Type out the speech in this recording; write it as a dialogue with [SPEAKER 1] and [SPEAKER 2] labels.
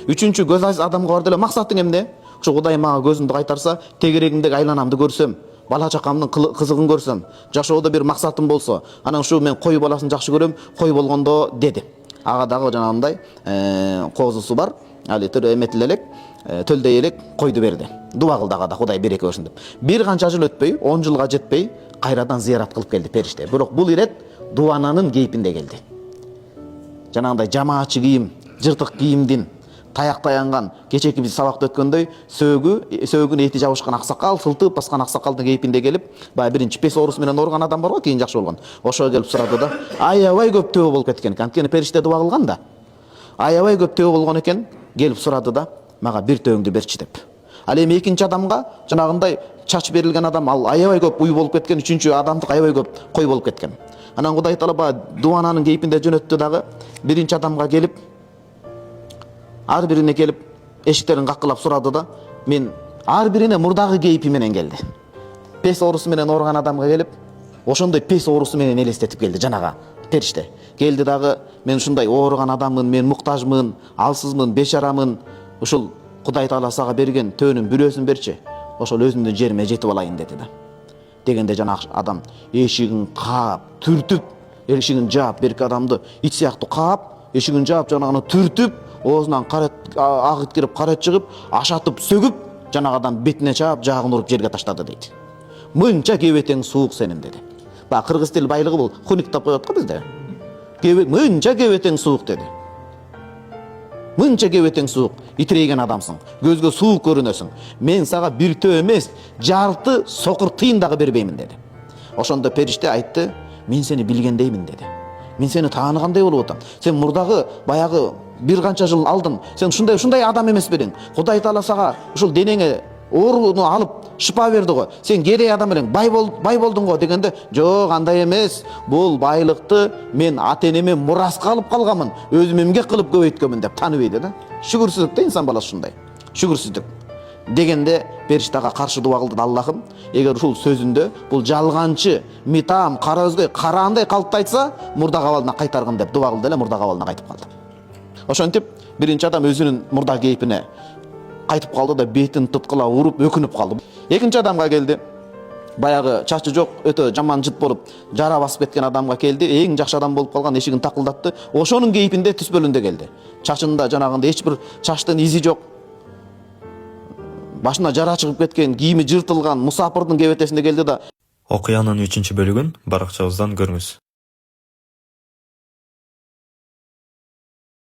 [SPEAKER 1] Үчүнчү көз айсыз адамга барды эле максатың эмне? Ушу Кудай мага көзүмдү кайтарса, тегерегимдеги айланамды көрсөм, бала чакамдын кызыгын көрсөм, жашоодо бир максатым болсо, анан ушу мен кой баласын жакшы көрөм, кой болгондо деди. Ага дагы жанагындай козусу бар, али эметил элек, төлдөй элек койду берди. Дуа кылды ага да Кудай береке берсин деп. Бир канча жыл өтпөй, 10 жылга жетпей, кайрадан зыярат кылып келди периште. Бирок бул ирет дуананын кейпинде келди. Жанагындай жамаатчы кийим, жыртык кийимдин таяк таянган, кечеки биз сабакта өткөндөй сөөгүн эти жабышкан аксакал, сылтып баскан аксакалдын кейпинде келип, баягы биринчи пес оорусу менен ооруган адам бар го, кийин жакшы болгон. Ошого келип сурады да, аябай көп төбө болуп кеткен экен. Анткени периште дуа кылган да. Аябай көп төбө болгон экен, келип сурады да, мага бир төбөңдү берчи деп. Ал эми экинчи адамга жанагындай чач берилген адам, ал аябай көп уй болуп кеткен, үчүнчү адамдык аябай көп кой болуп кеткен. Анан Кудай Таала баягы дуананын кейпинде жөнөттү дагы, биринчи адамга келип, ар бирине келип эшиктерин каккылап сурады да, мен ар бирине мурдагы кейпи менен келди. Пес оорусу менен ооруган адамга келип, ошондой пес оорусу менен элестетип келди жанага периште. Келди дагы, мен ушундай ооруган адаммын, мен муктажмын, алсызмын, бечарамын. Ушул Кудай Таала сага берген төөнүн бирөөсүн берчи. Ошол өзүмдүн жериме жетип алайын деди да. Дегенде жанагы адам эшигин каап, түртүп, эшигин жаап, берки адамды ит сыяктуу каап, эшигин жаап, жанагыны түртүп, оозунан агыт кирип, карет чыгып, ашатып, сөгүп, жанагы адам бетине чаап, жаагын уруп жерге таштады дейт. Мынча кебетең суук сенин деди. Баягы кыргыз тил байлыгы бул, хуник деп коет го бизде. Мынча кебетең суук деди. Мынча кебетең суук, итирейген адамсың, көзгө суук көрүнөсүң. Мен сага бир төө эмес, жарты сокур тыйын дагы бербеймин деди. Ошондо периште айтты, мен сени билгендеймин деди. Мен сени тааныгандай болуп атам. Сен мурдагы баягы бир канча жыл алдын, сен ушундай адам эмес белең. Кудай Таала сага ушул денеңе ооруну алып шыпа берди го. Сен кедей адам элең, бай болдуң го дегенде, жок, андай эмес. Бул байлыкты мен ата-энеме мураска алып калганмын, өзүм эмгек кылып көбөйткөнмүн деп тааныбайт да. Шүгүрсүздүк да инсан баласы ушундай. Шүгүрсүздүк. Дегенде периштага каршы дуа кылды да, Аллахым, эгер ушул сөзүндө бул жалганчы, митам, кара өзгөй, караандай калыпты айтса, мурдагы абалына кайтаргын деп дуа кылды эле, мурдагы абалына кайтып калды. Ошентип, биринчи адам өзүнүн мурда кейпине кайтып калды да, бетин тыткыла уруп, өкүнүп калды. Экинчи адамга келди. Баягы чачы жок, өтө жаман жыт болуп, жара басып кеткен адамга келди. Эң жакшы адам болуп калган, эшигин такылдатты. Ошонун кейпинде түс бөлүндө келди. Чачында жанагындай эч бир чачтын изи жок. Башына жара чыгып кеткен, кийими жыртылган, мусапырдын кебетесинде келди да.
[SPEAKER 2] Окуянын 3 бөлүгүн баракчабыздан көрүңүз.